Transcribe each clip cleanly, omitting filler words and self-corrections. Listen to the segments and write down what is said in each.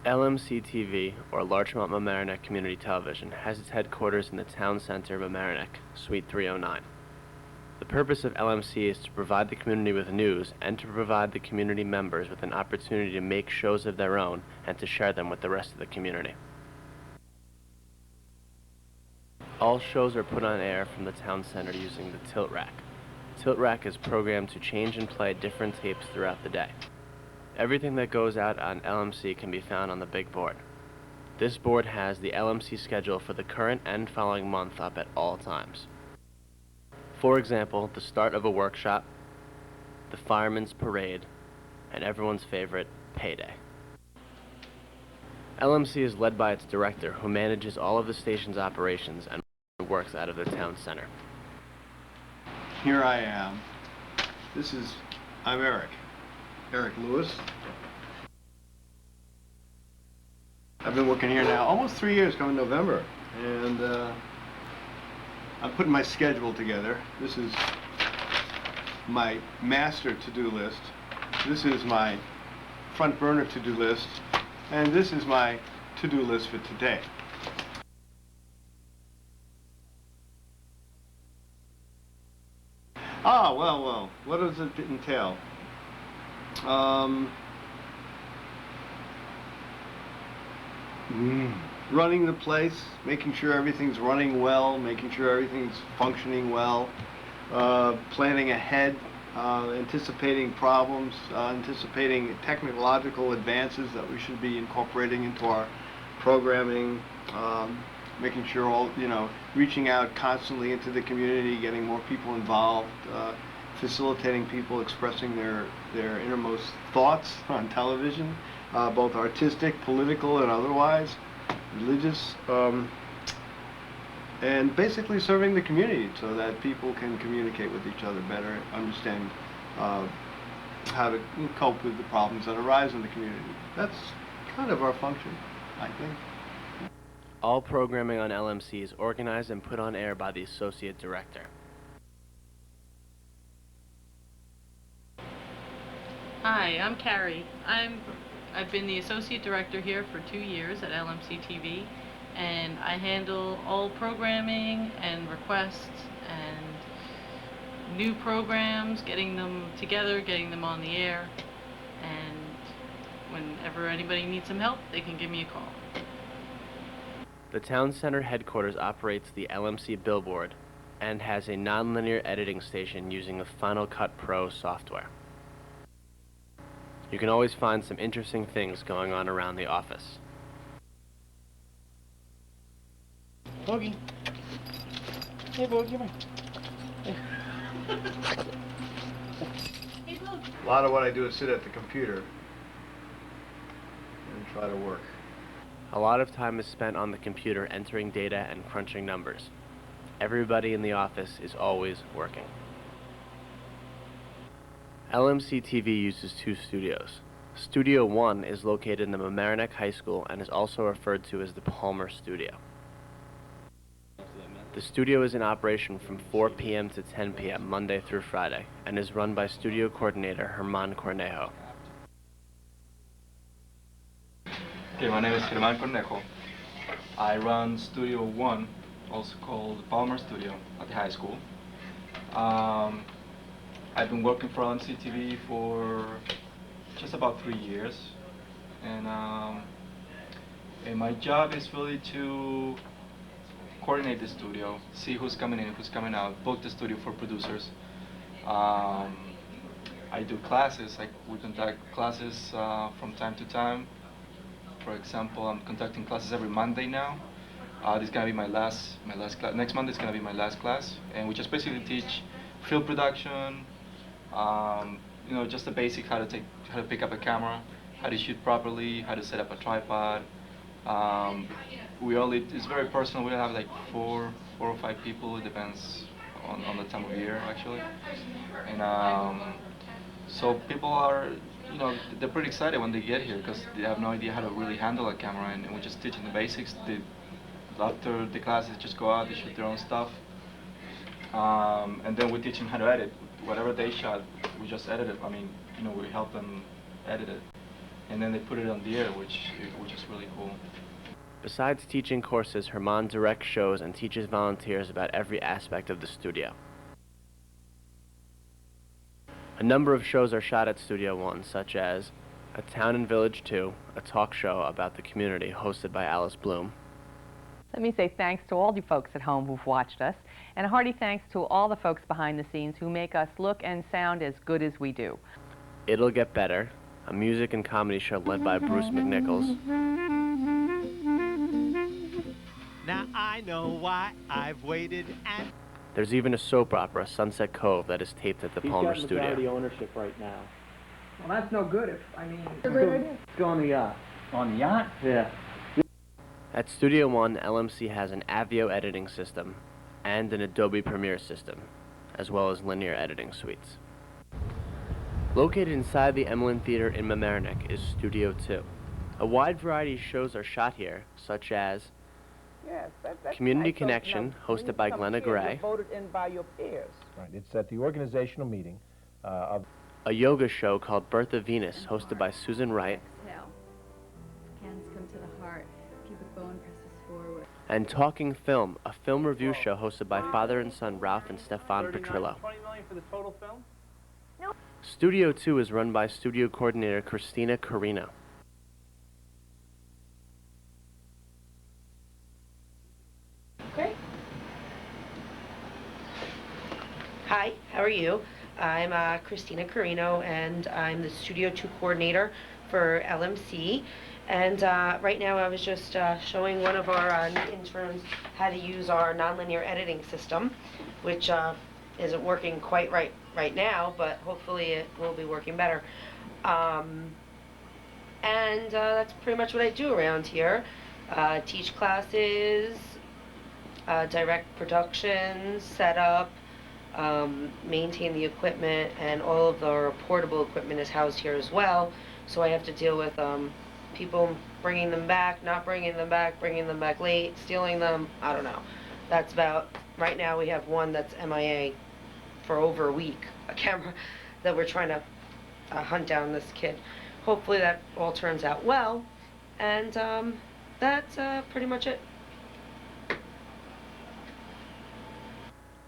LMC-TV, or Larchmont Mamaroneck Community Television, has its headquarters in the town center of Mamaroneck, Suite 309. The purpose of LMC is to provide the community with news and to provide the community members with an opportunity to make shows of their own and to share them with the rest of the community. All shows are put on air from the town center using the tilt rack. Tilt rack is programmed to change and play different tapes throughout the day. Everything that goes out on LMC can be found on the big board. This board has the LMC schedule for the current and following month up at all times. For example, the start of a workshop, the fireman's parade, and everyone's favorite, payday. LMC is led by its director, who manages all of the station's operations and works out of the town center. Here I am. I'm Eric Lewis. I've been working here now almost 3 years, coming November, and I'm putting my schedule together. This is my master to-do list. This is my front burner to-do list, and this is my to-do list for today. Well, what does it entail? Running the place, making sure everything's running well, making sure everything's functioning well, planning ahead, anticipating problems, anticipating technological advances that we should be incorporating into our programming, making sure reaching out constantly into the community, getting more people involved, facilitating people expressing their innermost thoughts on television, both artistic, political, and otherwise, religious, and basically serving the community so that people can communicate with each other better, understand how to cope with the problems that arise in the community. That's kind of our function, I think. All programming on LMC is organized and put on air by the Associate Director. Hi, I'm Carrie. I've been the Associate Director here for 2 years at LMC-TV, and I handle all programming and requests and new programs, getting them together, getting them on the air, and whenever anybody needs some help, they can give me a call. The town center headquarters operates the LMC billboard and has a nonlinear editing station using the Final Cut Pro software. You can always find some interesting things going on around the office. Bogey. Hey, Bogey, come here. Hey, Bogey. A lot of what I do is sit at the computer and try to work. A lot of time is spent on the computer entering data and crunching numbers. Everybody in the office is always working. LMC-TV uses 2 studios. Studio 1 is located in the Mamaroneck High School and is also referred to as the Palmer Studio. The studio is in operation from 4 p.m. to 10 p.m. Monday through Friday and is run by studio coordinator Herman Cornejo. Okay, my name is Germán Cornejo. I run Studio 1, also called Palmer Studio, at the high school. I've been working for LMC-TV for just about 3 years, and my job is really to coordinate the studio, see who's coming in, who's coming out, book the studio for producers. I do classes, we conduct classes from time to time. For example, I'm conducting classes every Monday now. This is gonna be my last class. Next Monday is gonna be my last class, and we just basically teach film production, just the basic how to pick up a camera, how to shoot properly, how to set up a tripod. It's very personal. We don't have like four or five people. It depends on the time of year actually, and so people are. They're pretty excited when they get here because they have no idea how to really handle a camera, and we're just teaching the basics. After the classes, just go out, they shoot their own stuff, and then we teach them how to edit. Whatever they shot, we just edit it. We help them edit it. and then they put it on the air, which is really cool. Besides teaching courses, Herman directs shows and teaches volunteers about every aspect of the studio. A number of shows are shot at Studio One, such as A Town and Village 2, a talk show about the community hosted by Alice Bloom. Let me say thanks to all you folks at home who've watched us, and a hearty thanks to all the folks behind the scenes who make us look and sound as good as we do. It'll Get Better, a music and comedy show led by Bruce McNichols. Now I know why I've waited and... There's even a soap opera, Sunset Cove, that is taped at the Palmer He's got studio. majority ownership right now. Well, that's no good if, Go on the yacht. On the yacht? Yeah. At Studio One, LMC has an Avio editing system and an Adobe Premiere system, as well as linear editing suites. Located inside the Emlyn Theater in Mamaroneck is Studio 2. A wide variety of shows are shot here, such as Yes, that's Community nice. So, Connection, when hosted you by come Glenna here, Gray. You're voted in by your peers. Right. It's at the organizational meeting of A yoga show called Birth of Venus, hosted by Susan Wright. Exhale. Hands come to the heart. Pubic bone presses forward. And Talking Film, a film review show hosted by father and son Ralph and Stefan Petrillo. $20 million for the total film? Studio 2 is run by studio coordinator Christina Carino. Hi, how are you? I'm Christina Carino, and I'm the Studio 2 coordinator for LMC. And right now I was just showing one of our new interns how to use our nonlinear editing system, which isn't working quite right now, but hopefully it will be working better. And that's pretty much what I do around here. Teach classes, direct productions, set up, maintain the equipment, and all of our portable equipment is housed here as well. So I have to deal with people bringing them back, not bringing them back, bringing them back late, stealing them. I don't know. That's about, right now we have one that's MIA for over a week, a camera that we're trying to hunt down this kid. Hopefully that all turns out well, and that's pretty much it.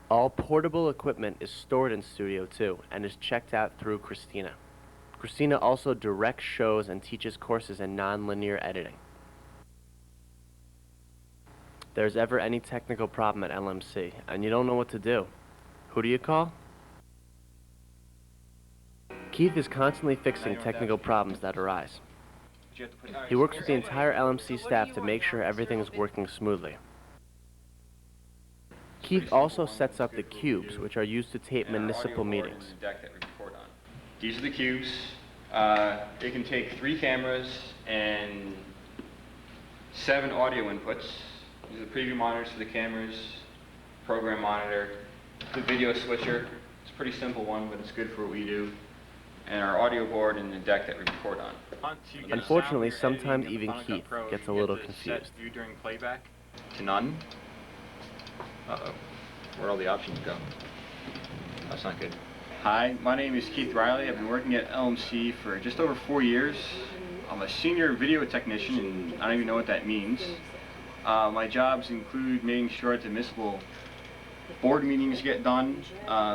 All portable equipment is stored in Studio 2 and is checked out through Christina. Christina also directs shows and teaches courses in non-linear editing. If there's ever any technical problem at LMC and you don't know what to do, who do you call? Keith is constantly fixing technical problems that arise. He works with the entire LMC staff to make sure everything is working smoothly. Keith also sets up the cubes, which are used to tape municipal meetings. These are the cubes. It can take 3 cameras and 7 audio inputs. These are the preview monitors for the cameras, program monitor, the video switcher. It's a pretty simple one, but it's good for what we do. And our audio board and the deck that we record on. Unfortunately, sometimes even Keith gets a little confused. View during playback to none. Uh-oh. Where'd all the options go? That's not good. Hi, my name is Keith Riley. I've been working at LMC for just over 4 years. I'm a senior video technician, and I don't even know what that means. My jobs include making sure that municipal board meetings get done,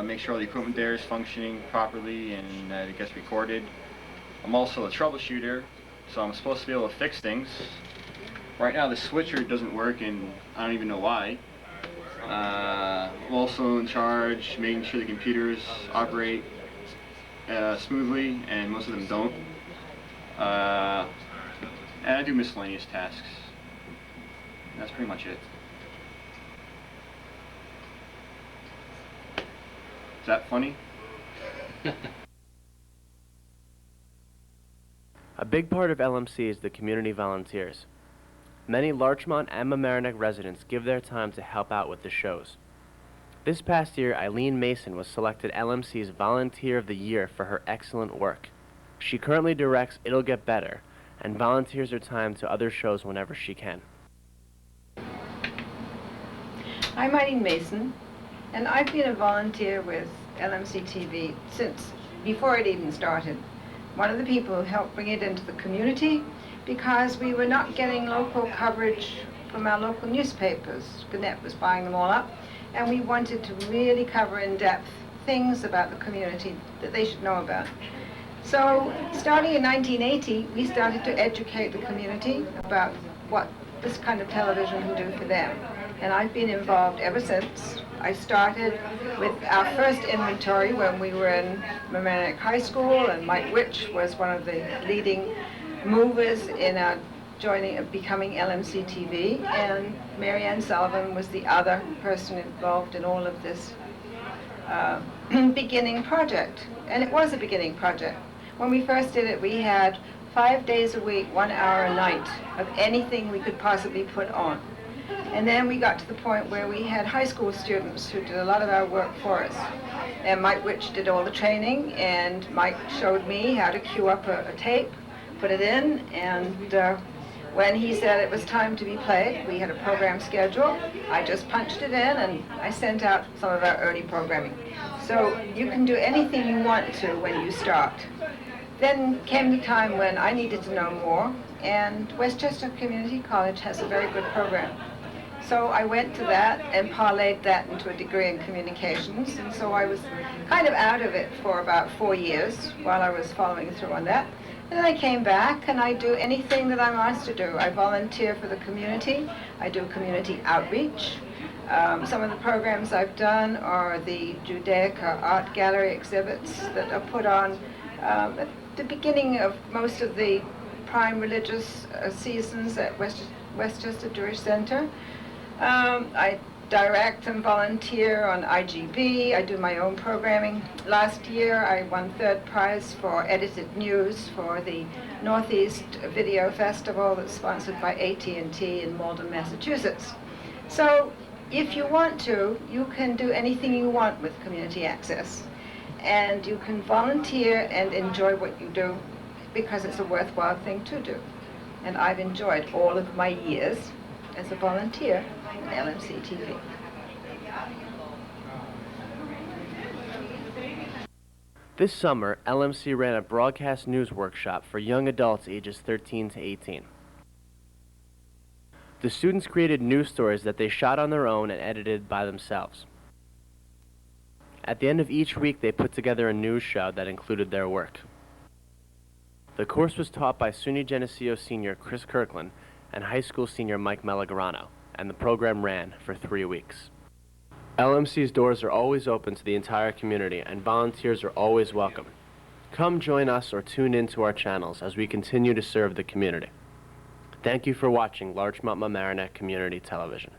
make sure all the equipment there is functioning properly and that it gets recorded. I'm also a troubleshooter, so I'm supposed to be able to fix things. Right now the switcher doesn't work, and I don't even know why. I'm also in charge making sure the computers operate smoothly, and most of them don't. And I do miscellaneous tasks. That's pretty much it. Is that funny? A big part of LMC is the community volunteers. Many Larchmont and Mamaroneck residents give their time to help out with the shows. This past year, Eileen Mason was selected LMC's Volunteer of the Year for her excellent work. She currently directs It'll Get Better and volunteers her time to other shows whenever she can. I'm Eileen Mason, and I've been a volunteer with LMC-TV since before it even started. one of the people who helped bring it into the community, because we were not getting local coverage from our local newspapers. Gannett was buying them all up, and we wanted to really cover in depth things about the community that they should know about. So, starting in 1980, we started to educate the community about what this kind of television can do for them. And I've been involved ever since. I started with our first inventory when we were in Mamaroneck High School, and Mike Witch was one of the leading movers in our becoming LMC-TV, and Mary Ann Sullivan was the other person involved in all of this beginning project. And it was a beginning project. When we first did it, we had 5 days a week, 1 hour a night of anything we could possibly put on. And then we got to the point where we had high school students who did a lot of our work for us. And Mike Witch did all the training, and Mike showed me how to cue up a tape, put it in, and when he said it was time to be played, we had a program schedule. I just punched it in, and I sent out some of our early programming. So you can do anything you want to when you start. Then came the time when I needed to know more, and Westchester Community College has a very good program. So I went to that and parlayed that into a degree in communications, and so I was kind of out of it for about 4 years while I was following through on that. And then I came back, and I do anything that I'm asked to do. I volunteer for the community. I do community outreach. Some of the programs I've done are the Judaica Art Gallery exhibits that are put on at the beginning of most of the prime religious seasons at Westchester Jewish Center. I direct and volunteer on IGB. I do my own programming. Last year I won 3rd prize for edited news for the Northeast Video Festival that's sponsored by AT&T in Malden, Massachusetts. So if you want to, you can do anything you want with community access. And you can volunteer and enjoy what you do because it's a worthwhile thing to do. And I've enjoyed all of my years as a volunteer at LMC-TV. This summer, LMC ran a broadcast news workshop for young adults ages 13 to 18. The students created news stories that they shot on their own and edited by themselves. At the end of each week, they put together a news show that included their work. The course was taught by SUNY Geneseo senior Chris Kirklin and high school senior Mike Melagrano, and the program ran for 3 weeks. LMC's doors are always open to the entire community, and volunteers are always welcome. Come join us or tune in to our channels as we continue to serve the community. Thank you for watching Larchmont Mamaroneck Community Television.